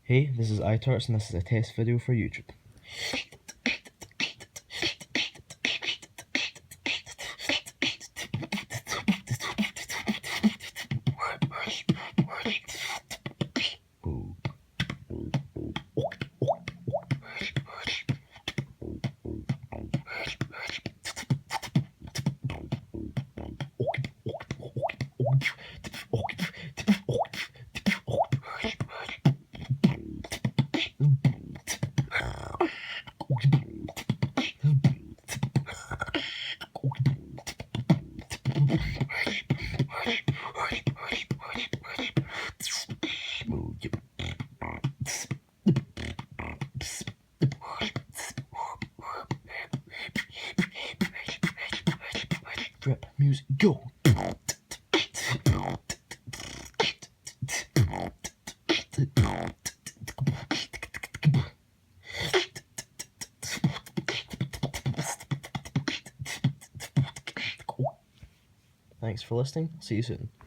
Hey, this is iTurtz and this is a test video for YouTube. Drip music, go! Thanks for listening. See you soon.